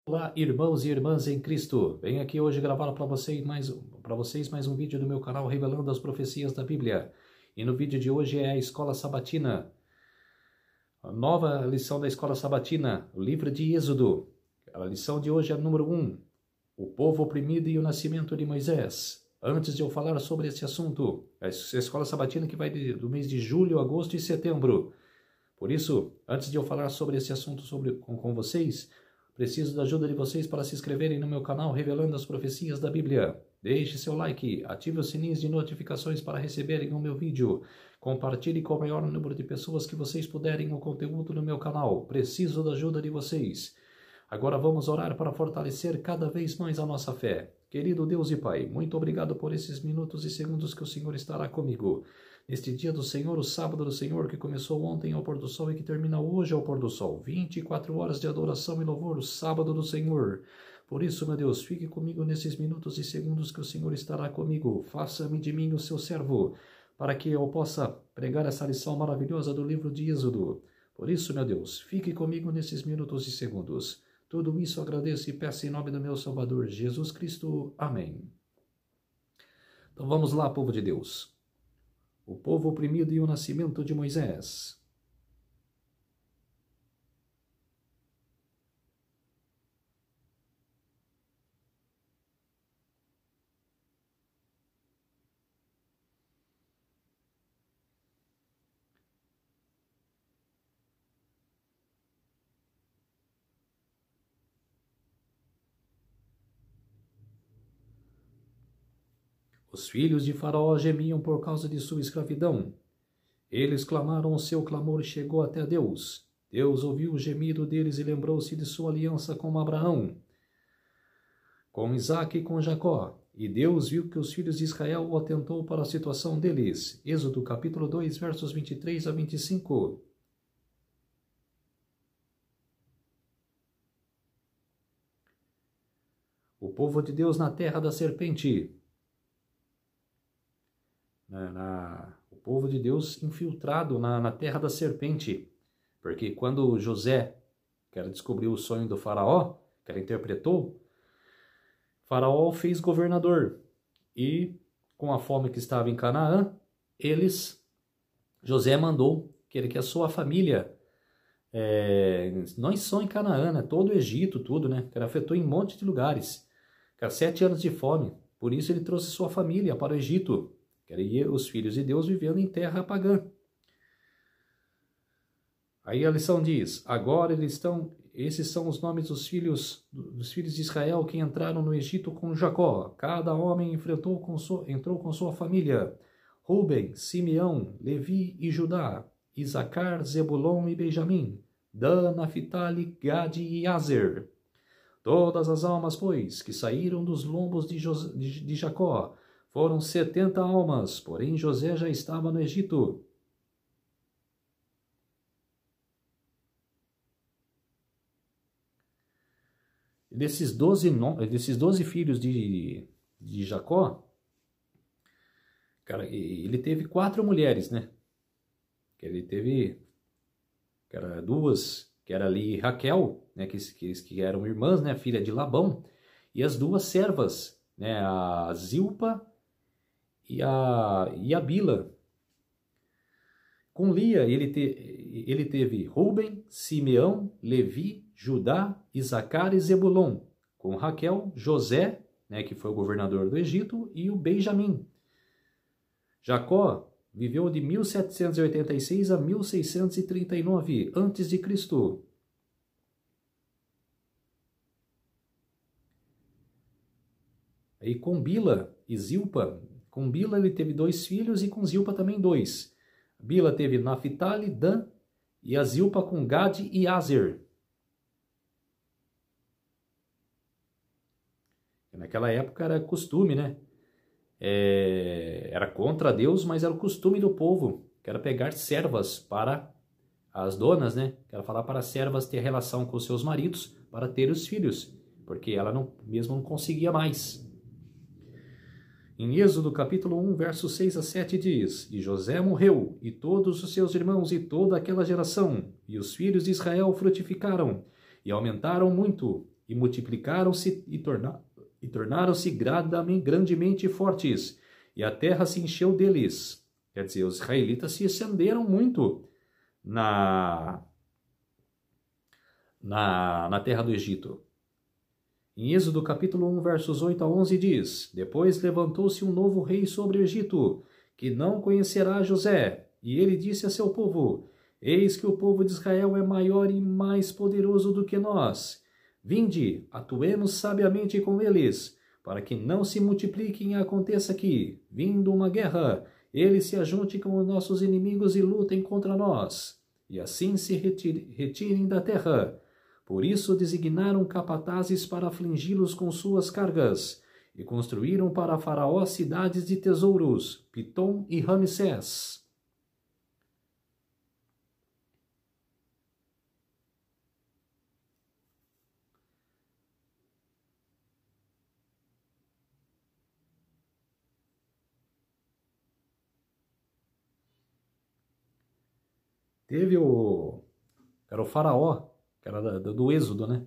Olá, irmãos e irmãs em Cristo. Venho aqui hoje gravar para vocês mais um vídeo do meu canal revelando as profecias da Bíblia. E no vídeo de hoje é a Escola Sabatina. A nova lição da Escola Sabatina, o livro de Êxodo. A lição de hoje é a número 1. O povo oprimido e o nascimento de Moisés. Antes de eu falar sobre esse assunto, a Escola Sabatina que vai do mês de julho, agosto e setembro. Por isso, antes de eu falar sobre esse assunto com vocês, preciso da ajuda de vocês para se inscreverem no meu canal revelando as profecias da Bíblia. Deixe seu like, ative os sininhos de notificações para receberem o meu vídeo. Compartilhe com o maior número de pessoas que vocês puderem o conteúdo no meu canal. Preciso da ajuda de vocês. Agora vamos orar para fortalecer cada vez mais a nossa fé. Querido Deus e Pai, muito obrigado por esses minutos e segundos que o Senhor estará comigo. Neste dia do Senhor, o sábado do Senhor, que começou ontem ao pôr do sol e que termina hoje ao pôr do sol. 24 horas de adoração e louvor, o sábado do Senhor. Por isso, meu Deus, fique comigo nesses minutos e segundos que o Senhor estará comigo. Faça-me de mim o seu servo, para que eu possa pregar essa lição maravilhosa do livro de Êxodo. Por isso, meu Deus, fique comigo nesses minutos e segundos. Tudo isso agradeço e peço em nome do meu Salvador, Jesus Cristo. Amém. Então vamos lá, povo de Deus. O povo oprimido e o nascimento de Moisés. Os filhos de Faraó gemiam por causa de sua escravidão. Eles clamaram, o seu clamor chegou até Deus. Deus ouviu o gemido deles e lembrou-se de sua aliança com Abraão, com Isaque e com Jacó. E Deus viu que os filhos de Israel o atentou para a situação deles. Êxodo capítulo 2, versos 23 a 25. O povo de Deus na terra da serpente. O povo de Deus infiltrado na terra da serpente. Porque quando José quer descobrir o sonho do faraó, que ele interpretou, Faraó fez governador. E com a fome que estava em Canaã, José mandou que a sua família, não só em Canaã, né, todo o Egito, tudo, né, que afetou em um monte de lugares. 7 anos de fome. Por isso ele trouxe sua família para o Egito. Queria os filhos de Deus vivendo em terra pagã. Aí a lição diz, agora esses são os nomes dos filhos de Israel que entraram no Egito com Jacó. Cada homem entrou com sua família. Ruben, Simeão, Levi e Judá, Isacar, Zebulon e Benjamim, Dan, Naphtali, Gade e Aser. Todas as almas, pois, que saíram dos lombos de Jacó, foram 70 almas, porém José já estava no Egito. Desses 12 filhos de Jacó, cara, ele teve 4 mulheres, né? Ele teve duas, que era ali Raquel, né? Que eram irmãs, né? Filha de Labão, e as 2 servas, né? A Zilpa e a Bila. Com Lia, ele teve Ruben, Simeão, Levi, Judá, Isacar e Zebulon. Com Raquel, José, né, que foi o governador do Egito, e o Benjamim. Jacó viveu de 1786 a 1639 a.C. E com Bila e Zilpa, com Bila ele teve 2 filhos e com Zilpa também 2. Bila teve Naphtali, Dan e a Zilpa com Gade e Aser. Naquela época era costume, né? Era contra Deus, mas era o costume do povo, que era pegar servas para as donas, né? Que era falar para as servas ter relação com seus maridos para ter os filhos, porque ela mesmo não conseguia mais. Em Êxodo capítulo 1, versos 6 a 7 diz, E José morreu, e todos os seus irmãos, e toda aquela geração, e os filhos de Israel frutificaram, e aumentaram muito, e multiplicaram-se e tornaram-se grandemente fortes, e a terra se encheu deles. Quer dizer, os israelitas se estenderam muito na terra do Egito. Em Êxodo capítulo 1, versos 8 a 11 diz: Depois levantou-se um novo rei sobre o Egito, que não conhecerá José. E ele disse a seu povo: Eis que o povo de Israel é maior e mais poderoso do que nós. Vinde, atuemos sabiamente com eles, para que não se multipliquem e aconteça que, vindo uma guerra, eles se ajuntem com os nossos inimigos e lutem contra nós, e assim se retirem da terra. Por isso designaram capatazes para afligi-los com suas cargas, e construíram para Faraó cidades de tesouros, Pitom e Ramsés. Teve era o Faraó, que era do Êxodo, né?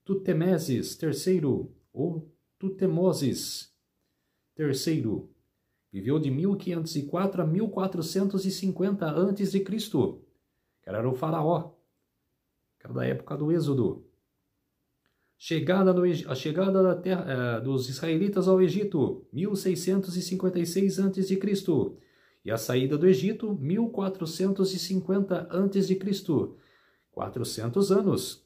Tutemeses III, ou Tutemoses III, viveu de 1504 a 1450 a.C., que era o Faraó, que era da época do Êxodo. A chegada da terra, dos israelitas ao Egito, 1656 a.C., e a saída do Egito, 1450 a.C., 400 anos.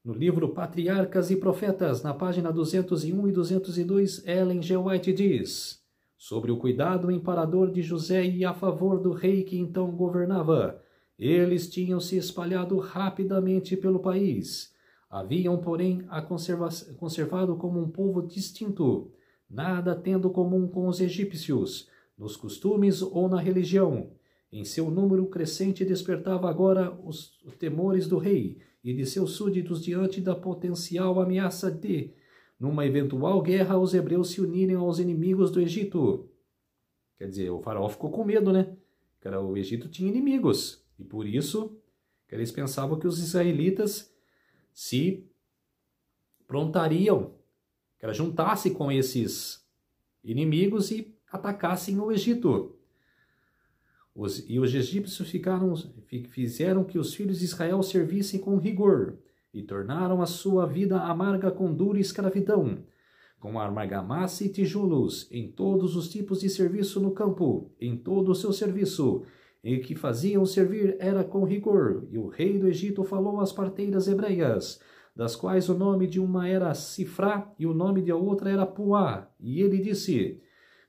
No livro Patriarcas e Profetas, na página 201 e 202, Ellen G. White diz sobre o cuidado imparador de José e a favor do rei que então governava. Eles tinham se espalhado rapidamente pelo país. Haviam, porém, a conservado como um povo distinto, nada tendo comum com os egípcios, nos costumes ou na religião. Em seu número crescente despertava agora os temores do rei e de seus súditos diante da potencial ameaça de, numa eventual guerra, os hebreus se unirem aos inimigos do Egito. Quer dizer, o faraó ficou com medo, né? Que o Egito tinha inimigos, e por isso que eles pensavam que os israelitas se prontariam, que juntassem com esses inimigos e atacassem o Egito. Os egípcios fizeram que os filhos de Israel servissem com rigor e tornaram a sua vida amarga com dura escravidão, com argamassa e tijolos, em todos os tipos de serviço no campo, em todo o seu serviço, e o que faziam servir era com rigor. E o rei do Egito falou às parteiras hebreias, das quais o nome de uma era Sifrá e o nome de outra era Puá, e ele disse: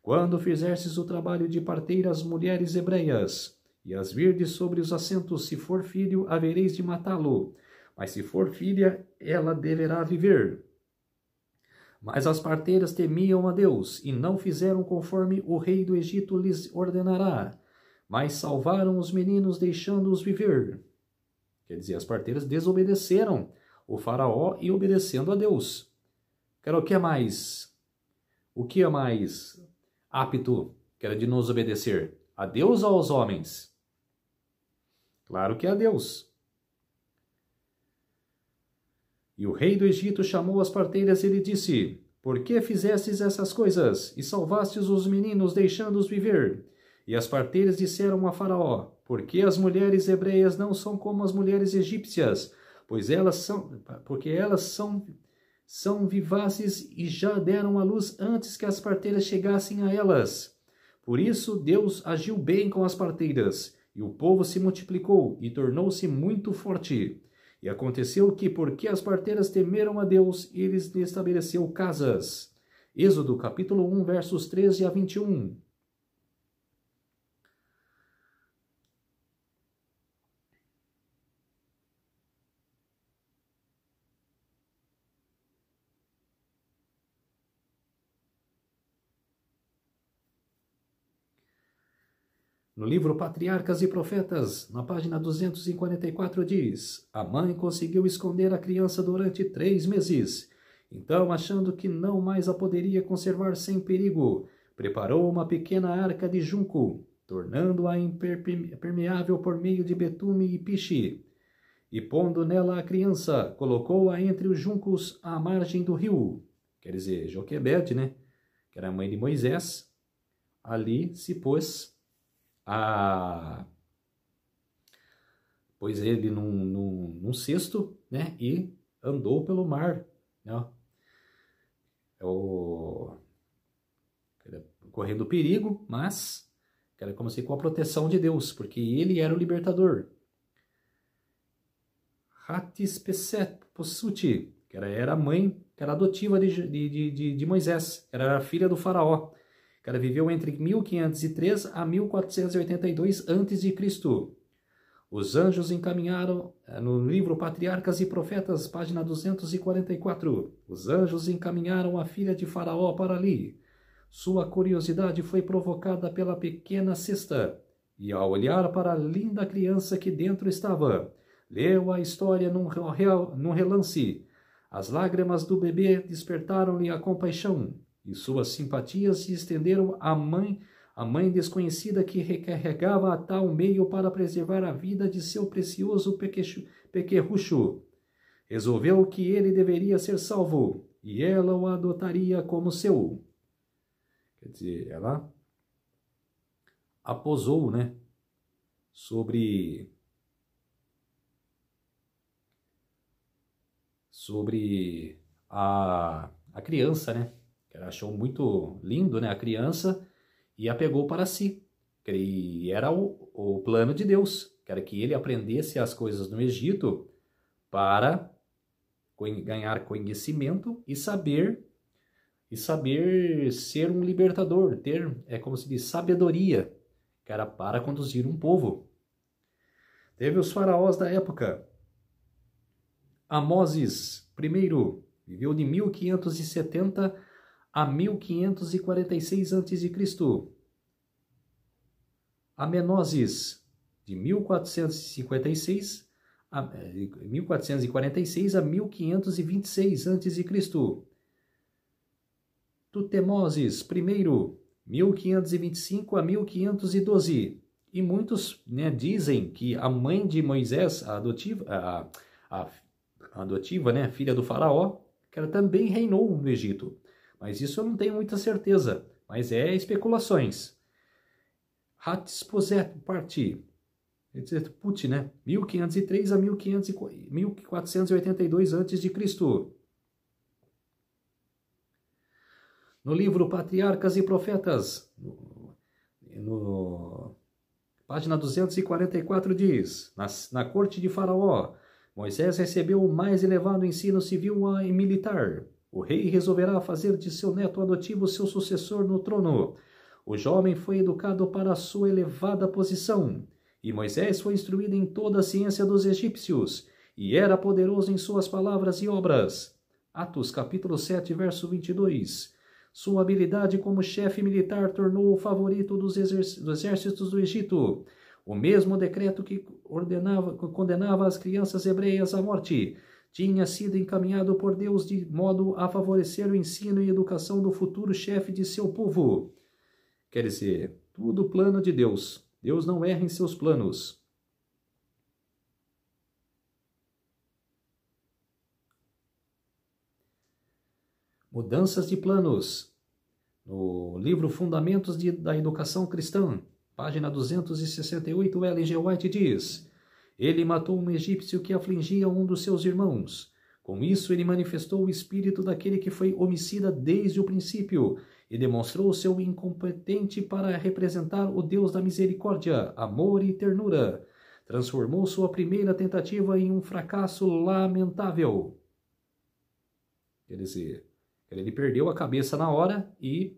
Quando fizerdes o trabalho de parteiras mulheres hebreias, e as virdes sobre os assentos, se for filho, havereis de matá-lo, mas se for filha, ela deverá viver. Mas as parteiras temiam a Deus, e não fizeram conforme o rei do Egito lhes ordenará, mas salvaram os meninos, deixando-os viver. Quer dizer, as parteiras desobedeceram o faraó e obedecendo a Deus. O que é mais apto, que era de nos obedecer? A Deus ou aos homens? Claro que é a Deus. E o rei do Egito chamou as parteiras e lhe disse: Por que fizestes essas coisas, e salvastes os meninos, deixando-os viver? E as parteiras disseram a Faraó: Porque as mulheres hebreias não são como as mulheres egípcias, porque elas são vivazes e já deram à luz antes que as parteiras chegassem a elas. Por isso Deus agiu bem com as parteiras, e o povo se multiplicou e tornou-se muito forte. E aconteceu que, porque as parteiras temeram a Deus, ele lhes estabeleceu casas. Êxodo capítulo 1, versos 13 a 21. No livro Patriarcas e Profetas, na página 244, diz: A mãe conseguiu esconder a criança durante 3 meses. Então, achando que não mais a poderia conservar sem perigo, preparou uma pequena arca de junco tornando-a impermeável por meio de betume e piche. E pondo nela a criança, colocou-a entre os juncos à margem do rio. Quer dizer, Joquebede, né, que era a mãe de Moisés, ali se pôs ele num cesto, né, e andou pelo mar, né, correndo perigo, mas era como se com a proteção de Deus, porque ele era o libertador. Hatshepsut, que era a mãe, que era adotiva de Moisés, era a filha do faraó, que ela viveu entre 1503 a 1482 a.C. Os anjos encaminharam, no livro Patriarcas e Profetas, página 244, os anjos encaminharam a filha de Faraó para ali. Sua curiosidade foi provocada pela pequena cesta, e ao olhar para a linda criança que dentro estava, leu a história num relance. As lágrimas do bebê despertaram-lhe a compaixão, e suas simpatias se estenderam à mãe desconhecida que recarregava a tal meio para preservar a vida de seu precioso pequerrucho. Resolveu que ele deveria ser salvo, e ela o adotaria como seu. Quer dizer, ela aposou, né, sobre a criança, né? Ela achou muito lindo, né, a criança, e a pegou para si. E era o plano de Deus, que era que ele aprendesse as coisas no Egito para ganhar conhecimento e saber ser um libertador, ter, como se diz, sabedoria, que era para conduzir um povo. Teve os faraós da época. Amoses I viveu de 1570 a 1546 a.C. Amenoses, de 1446 a 1526 a.C. Tutemoses I, 1525 a 1512. E muitos, né, dizem que a mãe de Moisés, a adotiva, né, filha do faraó, que ela também reinou no Egito. Mas isso eu não tenho muita certeza, mas é especulações. Hatshepsut, né, 1503 a 1482 a.C. No livro Patriarcas e Profetas, página 244 diz, na corte de Faraó, Moisés recebeu o mais elevado ensino civil e militar. O rei resolverá fazer de seu neto adotivo seu sucessor no trono. O jovem foi educado para a sua elevada posição, e Moisés foi instruído em toda a ciência dos egípcios, e era poderoso em suas palavras e obras. Atos, capítulo 7, verso 22. Sua habilidade como chefe militar tornou-o o favorito dos exércitos do Egito. O mesmo decreto que condenava as crianças hebreias à morte tinha sido encaminhado por Deus de modo a favorecer o ensino e educação do futuro chefe de seu povo. Quer dizer, tudo plano de Deus. Deus não erra em seus planos. Mudanças de planos. No livro Fundamentos da Educação Cristã, página 268, Ellen G. White diz: ele matou um egípcio que afligia um dos seus irmãos. Com isso, ele manifestou o espírito daquele que foi homicida desde o princípio e demonstrou seu incompetente para representar o Deus da misericórdia, amor e ternura. Transformou sua primeira tentativa em um fracasso lamentável. Quer dizer, ele perdeu a cabeça na hora e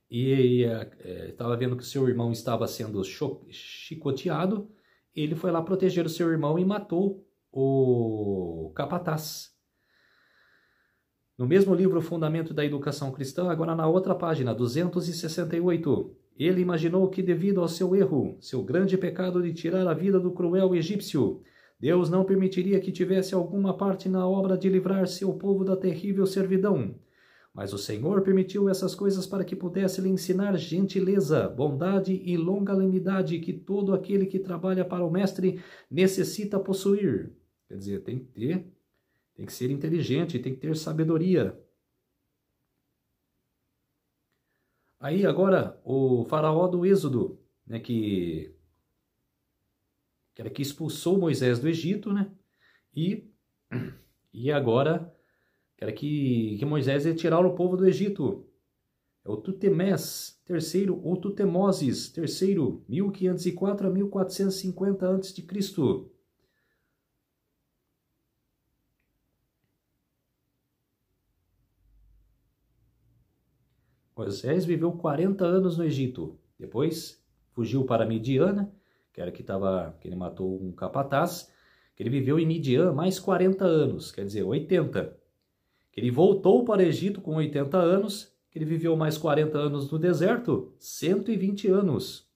estava vendo que seu irmão estava sendo chicoteado. Ele foi lá proteger o seu irmão e matou o capataz. No mesmo livro Fundamento da Educação Cristã, agora na outra página, 268, ele imaginou que devido ao seu erro, seu grande pecado de tirar a vida do cruel egípcio, Deus não permitiria que tivesse alguma parte na obra de livrar seu povo da terrível servidão. Mas o Senhor permitiu essas coisas para que pudesse lhe ensinar gentileza, bondade e longanimidade que todo aquele que trabalha para o mestre necessita possuir. Quer dizer, tem que ser inteligente, tem que ter sabedoria. Aí agora o faraó do Êxodo, né, que expulsou Moisés do Egito, né? E agora que era que Moisés ia tirar o povo do Egito. É o Tutemés III, ou Tutemoses III, 1504 a 1450 a.C. Moisés viveu 40 anos no Egito. Depois fugiu para Midian, que ele matou um capataz, que ele viveu em Midian mais 40 anos, quer dizer, 80. Que ele voltou para o Egito com 80 anos, que ele viveu mais 40 anos no deserto, 120 anos.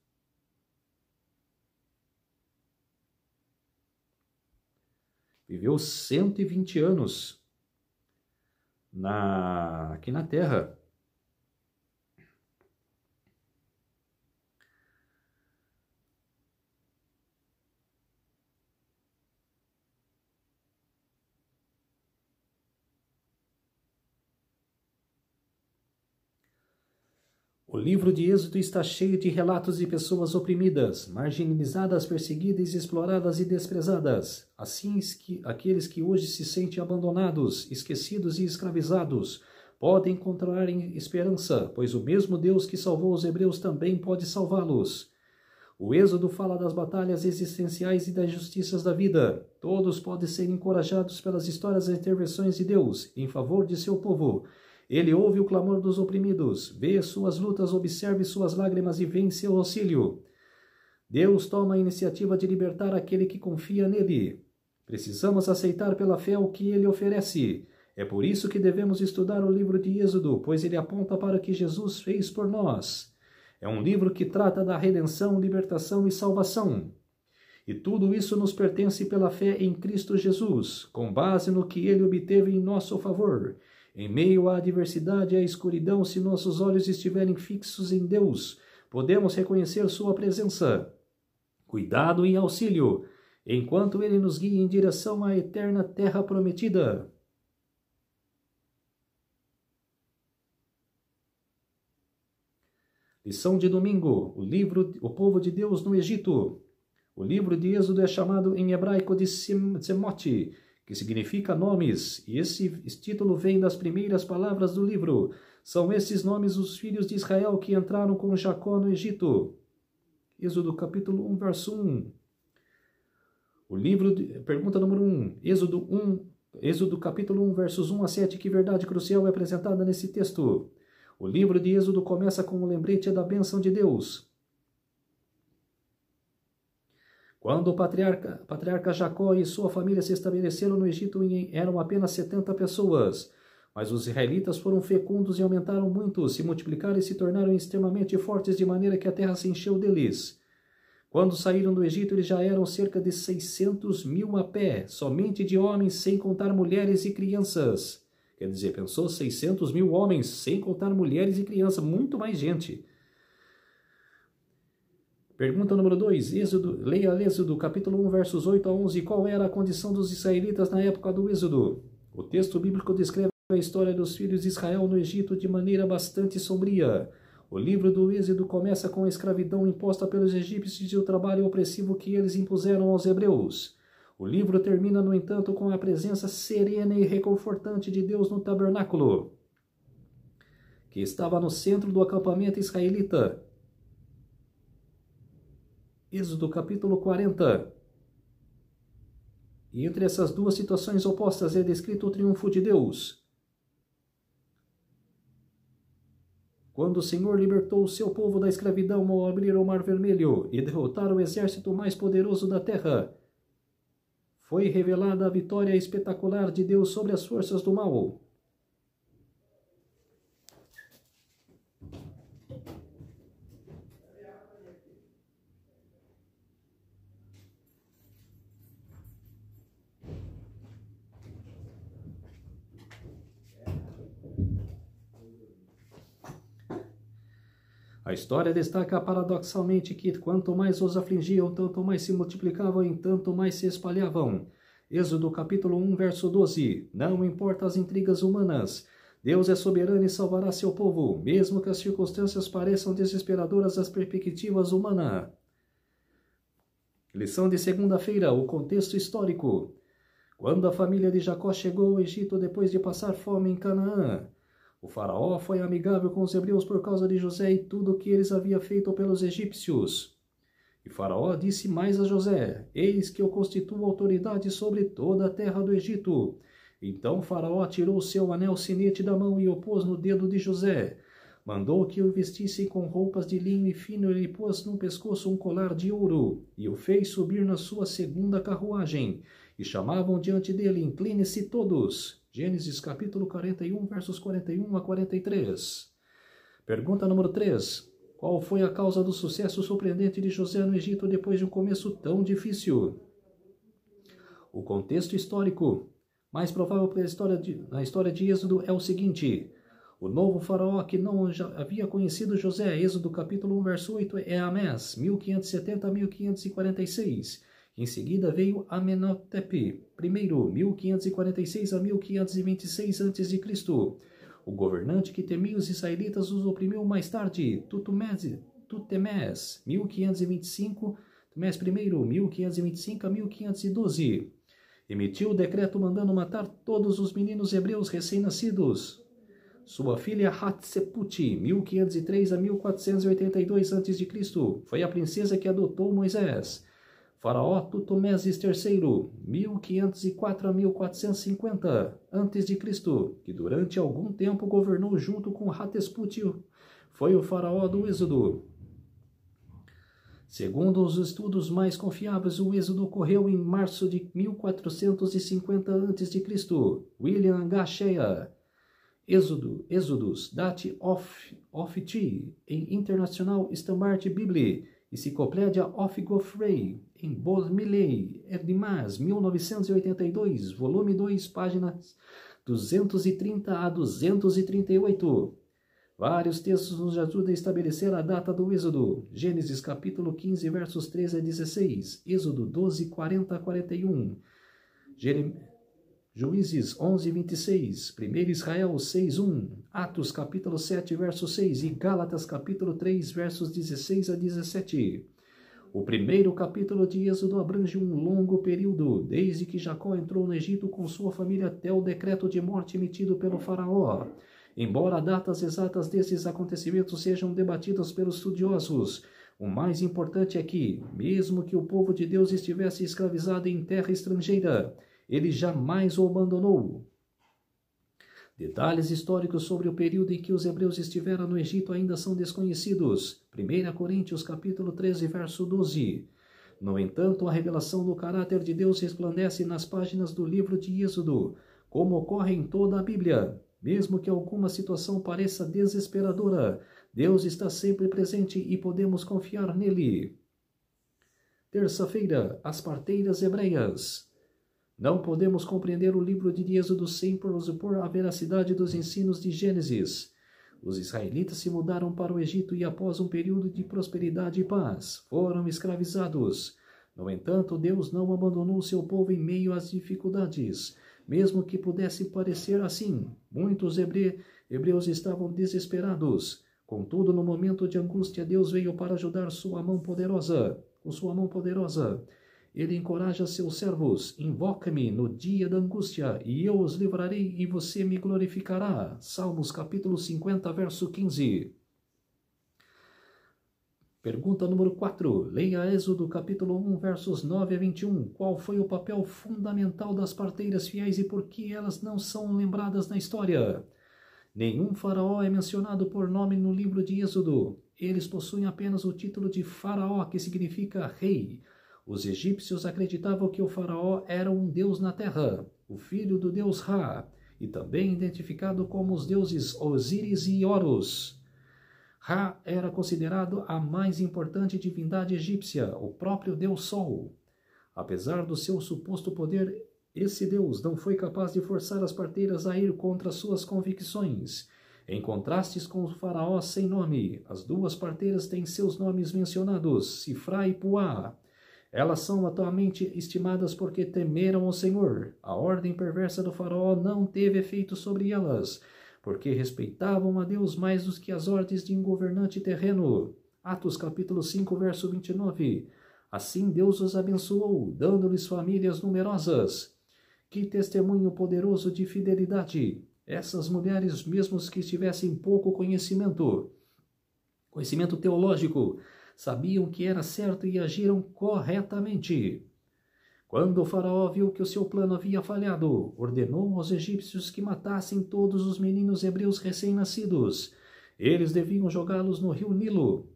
Viveu 120 anos aqui na Terra. O livro de Êxodo está cheio de relatos de pessoas oprimidas, marginalizadas, perseguidas, exploradas e desprezadas. Assim, aqueles que hoje se sentem abandonados, esquecidos e escravizados podem encontrar esperança, pois o mesmo Deus que salvou os hebreus também pode salvá-los. O Êxodo fala das batalhas existenciais e das justiças da vida. Todos podem ser encorajados pelas histórias e intervenções de Deus em favor de seu povo. Ele ouve o clamor dos oprimidos, vê suas lutas, observe suas lágrimas e vem em seu auxílio. Deus toma a iniciativa de libertar aquele que confia nele. Precisamos aceitar pela fé o que ele oferece. É por isso que devemos estudar o livro de Êxodo, pois ele aponta para o que Jesus fez por nós. É um livro que trata da redenção, libertação e salvação. E tudo isso nos pertence pela fé em Cristo Jesus, com base no que ele obteve em nosso favor. Em meio à adversidade e à escuridão, se nossos olhos estiverem fixos em Deus, podemos reconhecer sua presença, cuidado e auxílio, enquanto ele nos guia em direção à eterna terra prometida. Lição de domingo, o povo de Deus no Egito. O livro de Êxodo é chamado em hebraico de Semot, que significa nomes, e esse título vem das primeiras palavras do livro. São esses nomes os filhos de Israel que entraram com Jacó no Egito. Êxodo capítulo 1, verso 1. Pergunta número 1. Êxodo capítulo 1, versos 1 a 7. Que verdade crucial é apresentada nesse texto? O livro de Êxodo começa com um lembrete da bênção de Deus. Quando o patriarca Jacó e sua família se estabeleceram no Egito, eram apenas 70 pessoas. Mas os israelitas foram fecundos e aumentaram muito, se multiplicaram e se tornaram extremamente fortes, de maneira que a terra se encheu deles. Quando saíram do Egito, eles já eram cerca de 600 mil a pé, somente de homens, sem contar mulheres e crianças. Quer dizer, pensou 600 mil homens, sem contar mulheres e crianças, muito mais gente. Pergunta número 2, leia Êxodo, capítulo 1, versos 8 a 11. Qual era a condição dos israelitas na época do Êxodo? O texto bíblico descreve a história dos filhos de Israel no Egito de maneira bastante sombria. O livro do Êxodo começa com a escravidão imposta pelos egípcios e o trabalho opressivo que eles impuseram aos hebreus. O livro termina, no entanto, com a presença serena e reconfortante de Deus no tabernáculo, que estava no centro do acampamento israelita. Êxodo capítulo 40. E entre essas duas situações opostas é descrito o triunfo de Deus. Quando o Senhor libertou o seu povo da escravidão ao abrir o Mar Vermelho e derrotar o exército mais poderoso da terra, foi revelada a vitória espetacular de Deus sobre as forças do mal. A história destaca paradoxalmente que quanto mais os afligiam, tanto mais se multiplicavam e tanto mais se espalhavam. Êxodo capítulo 1, verso 12. Não importa as intrigas humanas, Deus é soberano e salvará seu povo, mesmo que as circunstâncias pareçam desesperadoras das perspectivas humanas. Lição de segunda-feira, o contexto histórico. Quando a família de Jacó chegou ao Egito depois de passar fome em Canaã, o faraó foi amigável com os hebreus por causa de José e tudo o que eles haviam feito pelos egípcios. E faraó disse mais a José: Eis que eu constituo autoridade sobre toda a terra do Egito. Então faraó tirou seu anel sinete da mão e o pôs no dedo de José. Mandou que o vestissem com roupas de linho e fino e lhe pôs no pescoço um colar de ouro, e o fez subir na sua segunda carruagem. E chamavam diante dele: Incline-se todos. Gênesis capítulo 41, versos 41 a 43. Pergunta número 3. Qual foi a causa do sucesso surpreendente de José no Egito depois de um começo tão difícil? O contexto histórico mais provável na história de Êxodo é o seguinte: o novo faraó que não já havia conhecido José, Êxodo capítulo 1, verso 8, é Amés, 1570 a 1546. Em seguida veio Amenhotep I, 1546 a 1526 a.C. O governante que temia os israelitas os oprimiu mais tarde, Tutemés, 1525, Tutemés I, 1525 a 1512. Emitiu o decreto mandando matar todos os meninos hebreus recém-nascidos. Sua filha Hatshepsut, 1503 a 1482 a.C., foi a princesa que adotou Moisés. Faraó Tutmosis III, 1504 a 1450 a.C., que durante algum tempo governou junto com Hatshepsut, foi o faraó do Êxodo. Segundo os estudos mais confiáveis, o Êxodo ocorreu em março de 1450 a.C. William H. Shea. Êxodos, Date of T, em International Standard Bible, Enciclopédia of Godfrey, em Bodmilley, Edmas, 1982, volume 2, páginas 230 a 238. Vários textos nos ajudam a estabelecer a data do Êxodo. Gênesis capítulo 15, versos 13 a 16, Êxodo 12, 40 a 41, Juízes 11, 26, 1 Israel 6, 1, Atos capítulo 7, verso 6 e Gálatas capítulo 3, versos 16 a 17. O primeiro capítulo de Êxodo abrange um longo período, desde que Jacó entrou no Egito com sua família até o decreto de morte emitido pelo faraó. Embora datas exatas desses acontecimentos sejam debatidas pelos estudiosos, o mais importante é que, mesmo que o povo de Deus estivesse escravizado em terra estrangeira, ele jamais o abandonou. Detalhes históricos sobre o período em que os hebreus estiveram no Egito ainda são desconhecidos. 1 Coríntios capítulo 13, verso 12. No entanto, a revelação do caráter de Deus resplandece nas páginas do livro de Êxodo, como ocorre em toda a Bíblia. Mesmo que alguma situação pareça desesperadora, Deus está sempre presente e podemos confiar nele. Terça-feira, as parteiras hebreias. Não podemos compreender o livro de Êxodo sem presupor a veracidade dos ensinos de Gênesis. Os israelitas se mudaram para o Egito e, após um período de prosperidade e paz, foram escravizados. No entanto, Deus não abandonou seu povo em meio às dificuldades. Mesmo que pudesse parecer assim, muitos hebreus estavam desesperados. Contudo, no momento de angústia, Deus veio para ajudar com sua mão poderosa. Ele encoraja seus servos: invoca-me no dia da angústia, e eu os livrarei e você me glorificará. Salmos capítulo 50, verso 15. Pergunta número 4. Leia Êxodo capítulo 1, versos 9 a 21. Qual foi o papel fundamental das parteiras fiéis e por que elas não são lembradas na história? Nenhum faraó é mencionado por nome no livro de Êxodo. Eles possuem apenas o título de faraó, que significa rei. Os egípcios acreditavam que o faraó era um deus na terra, o filho do deus Ra, e também identificado como os deuses Osíris e Horus. Ra era considerado a mais importante divindade egípcia, o próprio deus Sol. Apesar do seu suposto poder, esse deus não foi capaz de forçar as parteiras a ir contra suas convicções. Em contrastes com o faraó sem nome, as duas parteiras têm seus nomes mencionados, Sifra e Puá. Elas são atualmente estimadas porque temeram o Senhor. A ordem perversa do faraó não teve efeito sobre elas, porque respeitavam a Deus mais do que as ordens de um governante terreno. Atos capítulo 5, verso 29. Assim Deus os abençoou, dando-lhes famílias numerosas. Que testemunho poderoso de fidelidade! Essas mulheres, mesmo que tivessem pouco conhecimento teológico, sabiam que era certo e agiram corretamente. Quando o faraó viu que o seu plano havia falhado, ordenou aos egípcios que matassem todos os meninos hebreus recém-nascidos. Eles deviam jogá-los no rio Nilo,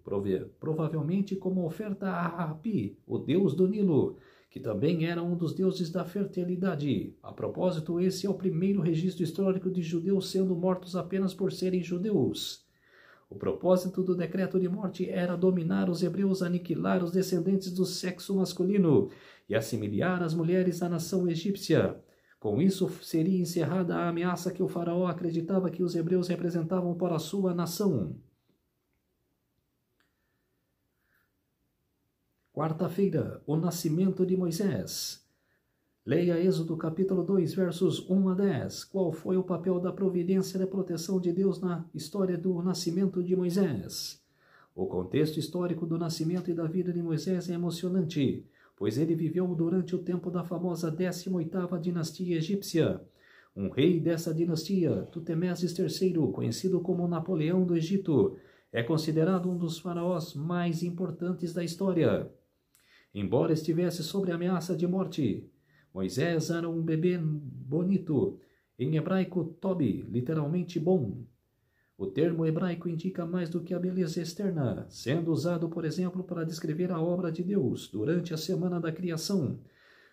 provavelmente como oferta a Hapi, o deus do Nilo, que também era um dos deuses da fertilidade. A propósito, esse é o primeiro registro histórico de judeus sendo mortos apenas por serem judeus. O propósito do decreto de morte era dominar os hebreus, aniquilar os descendentes do sexo masculino e assimilar as mulheres à nação egípcia. Com isso, seria encerrada a ameaça que o faraó acreditava que os hebreus representavam para a sua nação. Quarta-feira, o nascimento de Moisés. Leia Êxodo capítulo 2, versos 1 a 10. Qual foi o papel da providência e da proteção de Deus na história do nascimento de Moisés? O contexto histórico do nascimento e da vida de Moisés é emocionante, pois ele viveu durante o tempo da famosa 18ª dinastia egípcia. Um rei dessa dinastia, Tutmesis III, conhecido como Napoleão do Egito, é considerado um dos faraós mais importantes da história. Embora estivesse sob ameaça de morte, Moisés era um bebê bonito, em hebraico Tobi, literalmente bom. O termo hebraico indica mais do que a beleza externa, sendo usado, por exemplo, para descrever a obra de Deus durante a semana da criação,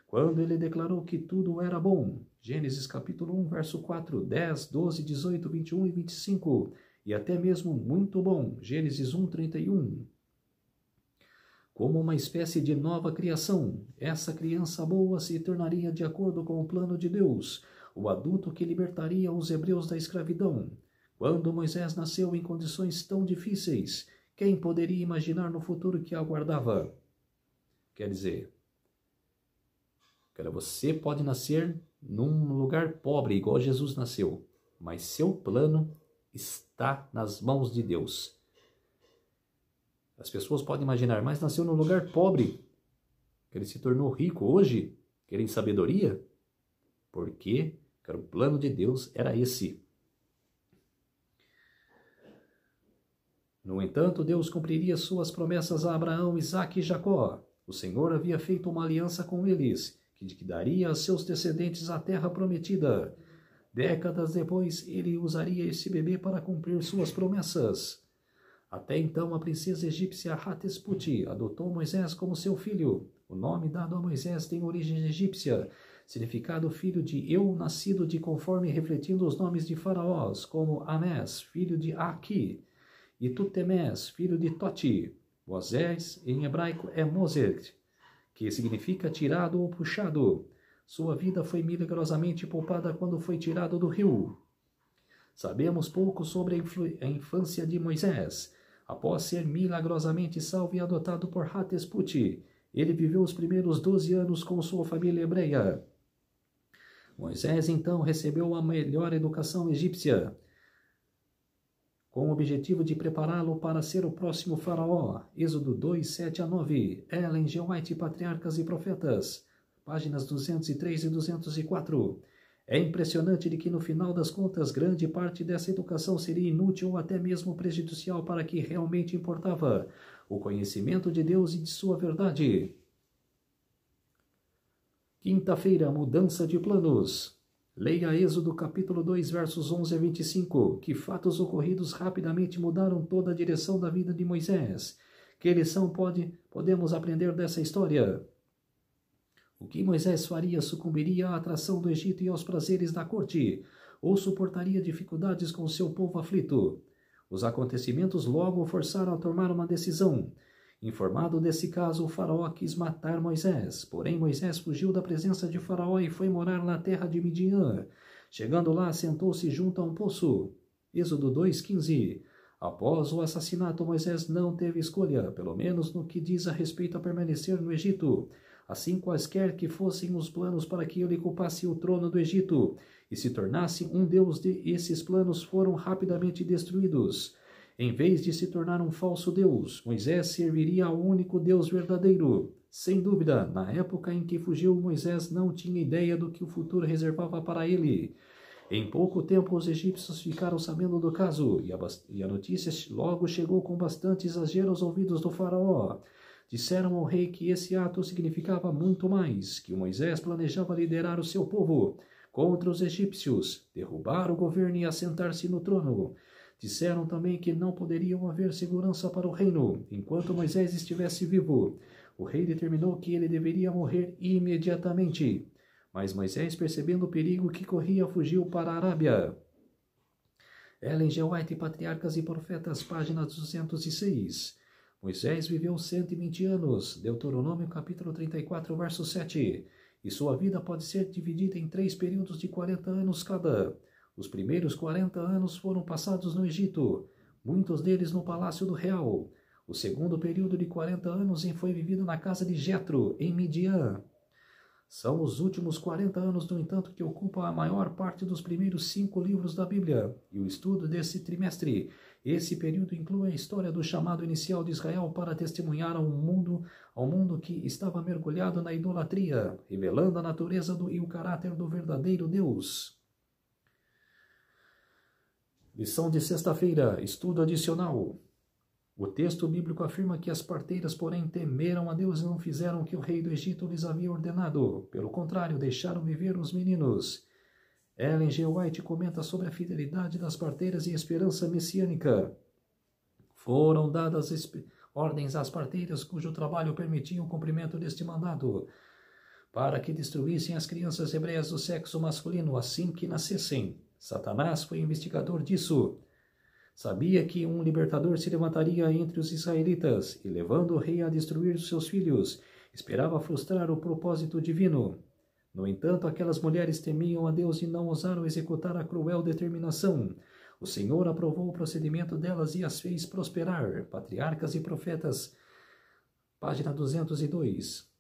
quando ele declarou que tudo era bom. Gênesis capítulo 1, verso 4, 10, 12, 18, 21 e 25, e até mesmo muito bom. Gênesis 1, 31. Como uma espécie de nova criação, essa criança boa se tornaria de acordo com o plano de Deus, o adulto que libertaria os hebreus da escravidão. Quando Moisés nasceu em condições tão difíceis, quem poderia imaginar no futuro que aguardava? Quer dizer, você pode nascer num lugar pobre, igual Jesus nasceu, mas seu plano está nas mãos de Deus. As pessoas podem imaginar, mas nasceu num lugar pobre, que ele se tornou rico hoje, querem sabedoria? Porque o plano de Deus era esse. No entanto, Deus cumpriria suas promessas a Abraão, Isaque e Jacó. O Senhor havia feito uma aliança com eles, que daria a seus descendentes a terra prometida. Décadas depois, ele usaria esse bebê para cumprir suas promessas. Até então, a princesa egípcia Hatshepsut adotou Moisés como seu filho. O nome dado a Moisés tem origem egípcia, significado filho de eu, nascido de conforme, refletindo os nomes de faraós, como Amés, filho de Aqui, e Tutmés, filho de Toti. Moisés, em hebraico, é Moses, que significa tirado ou puxado. Sua vida foi milagrosamente poupada quando foi tirado do rio. Sabemos pouco sobre a infância de Moisés. Após ser milagrosamente salvo e adotado por Hatshepsut, ele viveu os primeiros 12 anos com sua família hebreia. Moisés, então, recebeu a melhor educação egípcia, com o objetivo de prepará-lo para ser o próximo faraó. Êxodo 2, 7 a 9. Ellen G. White, Patriarcas e Profetas, páginas 203 e 204. É impressionante de que, no final das contas, grande parte dessa educação seria inútil ou até mesmo prejudicial para o que realmente importava, o conhecimento de Deus e de sua verdade. Quinta-feira, mudança de planos. Leia Êxodo capítulo 2, versos 11 a 25, que fatos ocorridos rapidamente mudaram toda a direção da vida de Moisés. Que lição podemos aprender dessa história? O que Moisés faria? Sucumbiria à atração do Egito e aos prazeres da corte, ou suportaria dificuldades com seu povo aflito? Os acontecimentos logo o forçaram a tomar uma decisão. Informado desse caso, o faraó quis matar Moisés. Porém, Moisés fugiu da presença de faraó e foi morar na terra de Midian. Chegando lá, sentou-se junto a um poço. Êxodo 2:15. Após o assassinato, Moisés não teve escolha, pelo menos no que diz a respeito a permanecer no Egito. Assim, quaisquer que fossem os planos para que ele ocupasse o trono do Egito e se tornasse um deus, esses planos foram rapidamente destruídos. Em vez de se tornar um falso deus, Moisés serviria ao único Deus verdadeiro. Sem dúvida, na época em que fugiu, Moisés não tinha ideia do que o futuro reservava para ele. Em pouco tempo, os egípcios ficaram sabendo do caso, e a notícia logo chegou com bastante exagero aos ouvidos do faraó. Disseram ao rei que esse ato significava muito mais, que Moisés planejava liderar o seu povo contra os egípcios, derrubar o governo e assentar-se no trono. Disseram também que não poderiam haver segurança para o reino enquanto Moisés estivesse vivo. O rei determinou que ele deveria morrer imediatamente. Mas Moisés, percebendo o perigo que corria, fugiu para a Arábia. Ellen G. White, Patriarcas e Profetas, página 206. Moisés viveu 120 anos, Deuteronômio capítulo 34, verso 7, e sua vida pode ser dividida em 3 períodos de 40 anos cada. Os primeiros 40 anos foram passados no Egito, muitos deles no Palácio do Real. O segundo período de 40 anos foi vivido na casa de Jetro, em Midian. São os últimos 40 anos, no entanto, que ocupam a maior parte dos primeiros 5 livros da Bíblia. E o estudo desse trimestre, esse período inclui a história do chamado inicial de Israel para testemunhar ao mundo que estava mergulhado na idolatria, revelando a natureza e o caráter do verdadeiro Deus. Lição de sexta-feira, estudo adicional. O texto bíblico afirma que as parteiras, porém, temeram a Deus e não fizeram o que o rei do Egito lhes havia ordenado. Pelo contrário, deixaram viver os meninos. Ellen G. White comenta sobre a fidelidade das parteiras e a esperança messiânica. Foram dadas ordens às parteiras cujo trabalho permitia o cumprimento deste mandado, para que destruíssem as crianças hebreias do sexo masculino assim que nascessem. Satanás foi investigador disso. Sabia que um libertador se levantaria entre os israelitas e, levando o rei a destruir seus filhos, esperava frustrar o propósito divino. No entanto, aquelas mulheres temiam a Deus e não ousaram executar a cruel determinação. O Senhor aprovou o procedimento delas e as fez prosperar. Patriarcas e Profetas, página 202.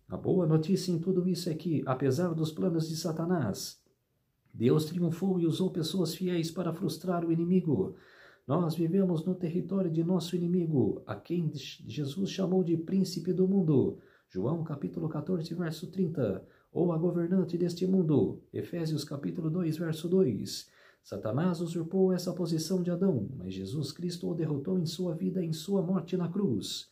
A boa notícia em tudo isso é que, apesar dos planos de Satanás, Deus triunfou e usou pessoas fiéis para frustrar o inimigo. Nós vivemos no território de nosso inimigo, a quem Jesus chamou de príncipe do mundo. João capítulo 14, verso 30. Ou a governante deste mundo. Efésios capítulo 2, verso 2. Satanás usurpou essa posição de Adão, mas Jesus Cristo o derrotou em sua vida e em sua morte na cruz.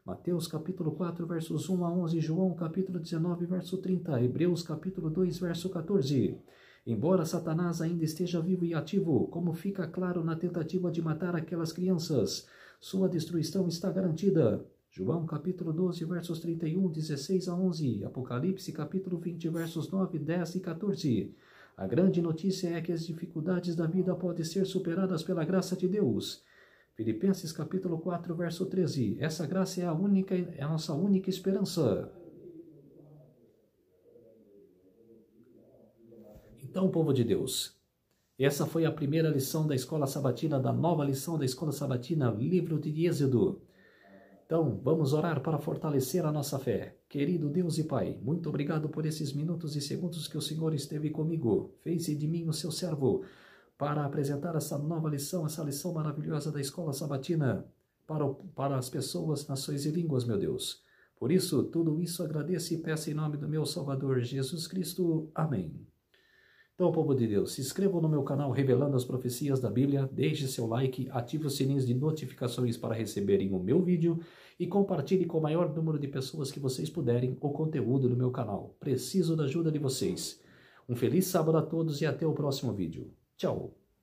Mateus capítulo 4, versos 1 a 11. João capítulo 19, verso 30. Hebreus capítulo 2, verso 14. Embora Satanás ainda esteja vivo e ativo, como fica claro na tentativa de matar aquelas crianças, sua destruição está garantida. João capítulo 12, versos 31, 16 a 11, Apocalipse capítulo 20, versos 9, 10 e 14. A grande notícia é que as dificuldades da vida podem ser superadas pela graça de Deus. Filipenses capítulo 4, verso 13. Essa graça é a nossa única esperança. Então, povo de Deus, essa foi a primeira lição da Escola Sabatina, da nova lição da Escola Sabatina, livro de Êxodo. Então, vamos orar para fortalecer a nossa fé. Querido Deus e Pai, muito obrigado por esses minutos e segundos que o Senhor esteve comigo. Fez de mim o seu servo para apresentar essa nova lição, essa lição maravilhosa da Escola Sabatina para as pessoas, nações e línguas, meu Deus. Por isso, tudo isso agradeço e peço em nome do meu Salvador Jesus Cristo. Amém. Então, povo de Deus, se inscrevam no meu canal Revelando as Profecias da Bíblia, deixe seu like, ative os sininhos de notificações para receberem o meu vídeo e compartilhe com o maior número de pessoas que vocês puderem o conteúdo do meu canal. Preciso da ajuda de vocês. Um feliz sábado a todos e até o próximo vídeo. Tchau!